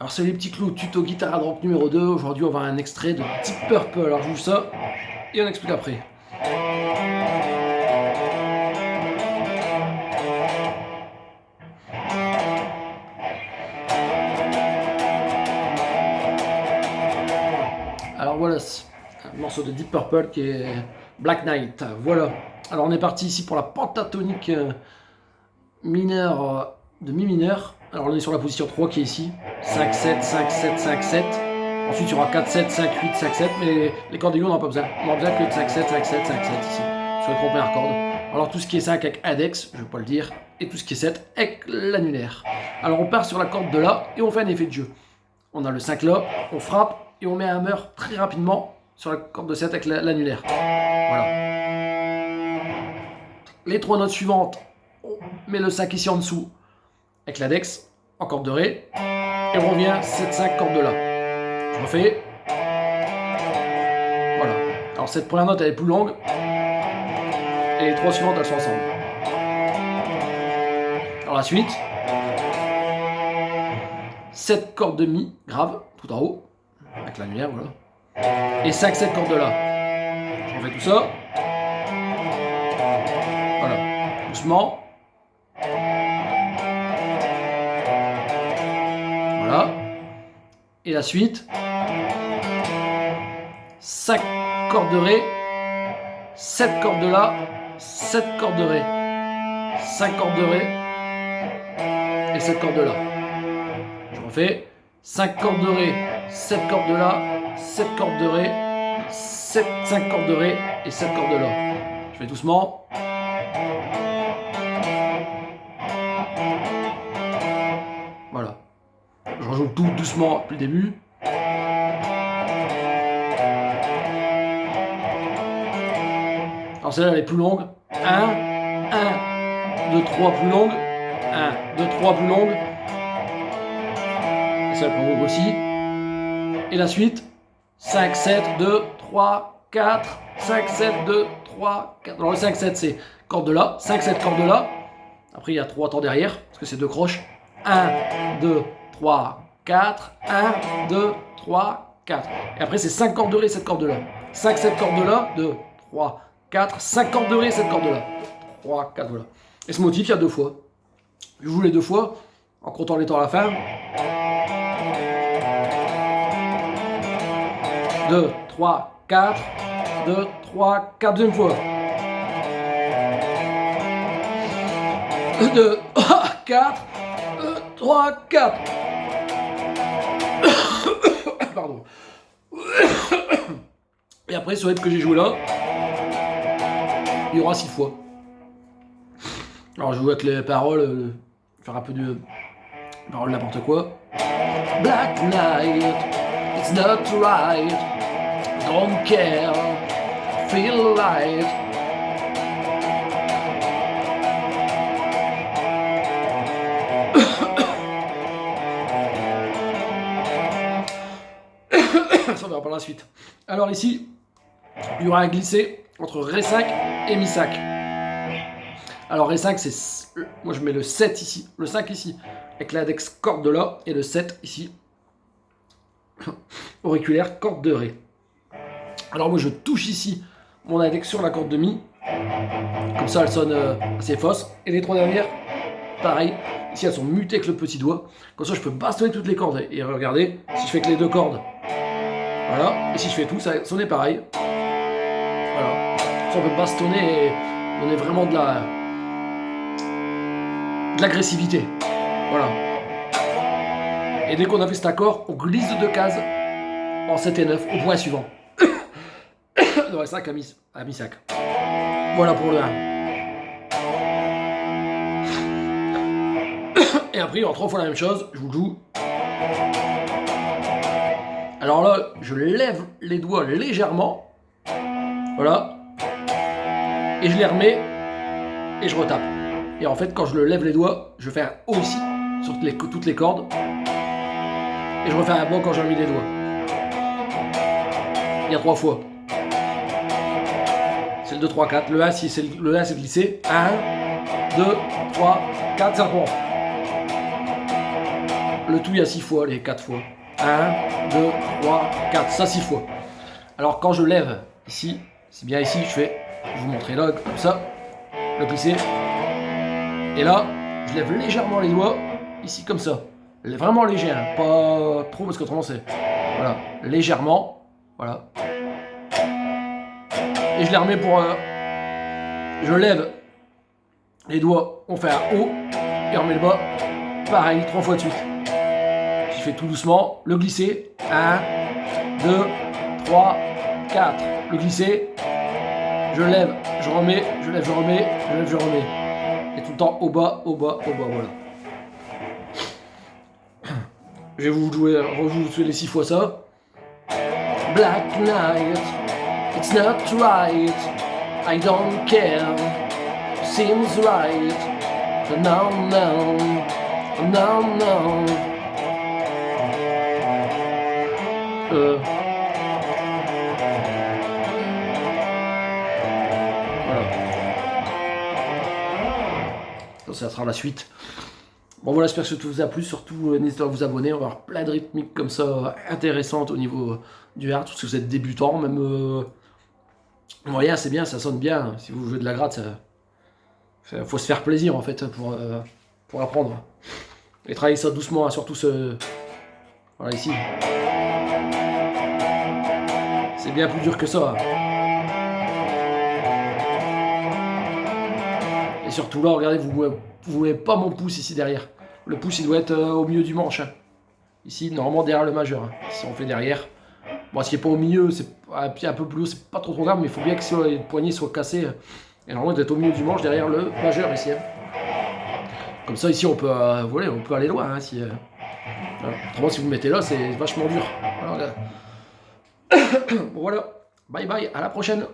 Alors c'est les petits clous, tuto guitare à drop numéro 2. Aujourd'hui on va avoir un extrait de Deep Purple. Alors je joue ça et on explique après. Alors voilà, c'est un morceau de Deep Purple qui est Black Knight. Voilà. Alors on est parti ici pour la pentatonique mineure de mi mineur. Alors on est sur la position 3 qui est ici. 5, 7, 5, 7, 5, 7. Ensuite, il y aura 4, 7, 5, 8, 5, 7, mais les cordes aiguës, on n'en a pas besoin. On n'a besoin que de 5, 7, 5, 7, 5, 7 ici, sur les trois premières cordes. Alors, tout ce qui est 5 avec index, je ne vais pas le dire, et tout ce qui est 7 avec l'annulaire. Alors, on part sur la corde de là et on fait un effet de jeu. On a le 5 là, on frappe et on met un hammer très rapidement sur la corde de 7 avec l'annulaire. Voilà. Les trois notes suivantes, on met le 5 ici en dessous avec l'index en corde de ré et on revient 7, 5 corde de là. Je refais. Voilà. Alors cette première note elle est plus longue. Et les trois suivantes elles sont ensemble. Alors la suite. 7 cordes de mi grave, tout en haut. Avec l'annulaire, voilà. Et 5, 7 cordes de la. Je refais tout ça. Voilà. Doucement. Voilà. Et la suite. 5 cordes de ré, 7 cordes de la, 7 cordes de ré, 5 cordes de ré et 7 cordes de la. Je refais 5 cordes de ré, 7 cordes de la, 7 cordes de ré, 5 cordes de ré et 7 cordes de la. Je fais doucement. Voilà. Je rejoue tout doucement depuis le début. Alors celle-là elle est plus longue. 1, 1, 2, 3 plus longue. 1, 2, 3 plus longue. Et celle plus longue aussi. Et la suite. 5, 7, 2, 3, 4. 5, 7, 2, 3, 4. Alors le 5, 7 c'est corde de la. 5, 7 corde de la. Après il y a 3 temps derrière. Parce que c'est deux croches. 1, 2, 3, 4. 1, 2, 3, 4. Et après c'est 5 cordes de ré, 7 cordes de la. 5, 7 cordes de la. 2, 3, 4, 5 cordes de ré, 7 cordes de la. 3, 4, voilà. Et ce motif, il y a deux fois. Je joue les deux fois, en comptant les temps à la fin. 2, 3, 4. 2, 3, 4, deuxième fois. 2, 3, 4. 2, 3, 4. Pardon. Et après, sur l'aide que j'ai joué là, il y aura 6 fois. Alors je joue avec les paroles, faire un peu de paroles n'importe quoi. Black night, it's not right. Don't care, feel light. Ça on verra par la suite. Alors ici, il y aura un glissé entre Ré5 et Mi5. Alors Ré5 c'est... Moi je mets le 7 ici, le 5 ici, avec l'index corde de la, et le 7 ici, auriculaire corde de Ré. Alors moi je touche ici mon index sur la corde de Mi, comme ça elle sonne assez fausse, et les trois dernières, pareil, ici elles sont mutées avec le petit doigt, comme ça je peux bastonner toutes les cordes, et regardez, si je fais que les deux cordes, voilà, et si je fais tout, ça sonne pareil, voilà, ça on peut bastonner et donner vraiment de l'agressivité. Voilà. Et dès qu'on a fait cet accord, on glisse de deux cases en 7 et 9 au point suivant. De Ré5 à Mi5. Voilà pour le 1. Et après, il y aura 3 fois la même chose. Je vous le joue. Alors là, je lève les doigts légèrement. Voilà. Et je les remets. Et je retape. Et en fait, quand je le lève les doigts, je fais un O ici, sur toutes les cordes. Et je refais un bon quand j'ai mis les doigts. Il y a 3 fois. C'est le 2, 3, 4. Le 1, si c'est le 1, c'est glissé. 1, 2, 3, 4, ça reprend. Le tout, il y a 6 fois, les 4 fois. 1, 2, 3, 4. Ça, 6 fois. Alors, quand je lève ici, c'est bien ici, je vais vous montrer là, comme ça. Le glisser. Et là, je lève légèrement les doigts, ici, comme ça. Vraiment léger, hein, pas trop, parce qu'autrement, c'est... Voilà, légèrement. Voilà. Et je les remets pour... je lève les doigts, on fait un haut, et on remet le bas. Pareil, 3 fois de suite. Je fais tout doucement. Le glisser. 1, 2, 3, 4. Le glisser. Je lève, je remets, je lève, je remets, je lève, je remets. Et tout le temps au bas, au bas, au bas, voilà. Je vais vous jouer les 6 fois ça. Black night, it's not right. I don't care. Seems right. No, no. No, no. Voilà. Ça sera la suite. Bon voilà, j'espère que ça vous a plu. Surtout, n'hésitez pas à vous abonner. On va avoir plein de rythmiques comme ça intéressantes au niveau du hard. Parce que vous êtes débutant, même moyen, c'est bien, ça sonne bien. Si vous jouez de la gratte, faut se faire plaisir en fait pour apprendre. Et travailler ça doucement, hein, surtout ce... Voilà, ici. C'est bien plus dur que ça. Hein. Et surtout là, regardez, vous voyez pas mon pouce ici derrière. Le pouce, il doit être au milieu du manche. Hein. Ici, normalement, derrière le majeur. Hein. Si on fait derrière. Bon, s'il n'est pas au milieu, c'est un peu plus haut, c'est pas trop grave, mais il faut bien que le poignet soit cassé. Et normalement, il doit être au milieu du manche, derrière le majeur ici. Hein. Comme ça, ici, on peut, voilà, on peut aller loin. Hein, si, voilà. Autrement, si vous le mettez là, c'est vachement dur. Voilà. Bon, voilà. Bye bye, à la prochaine.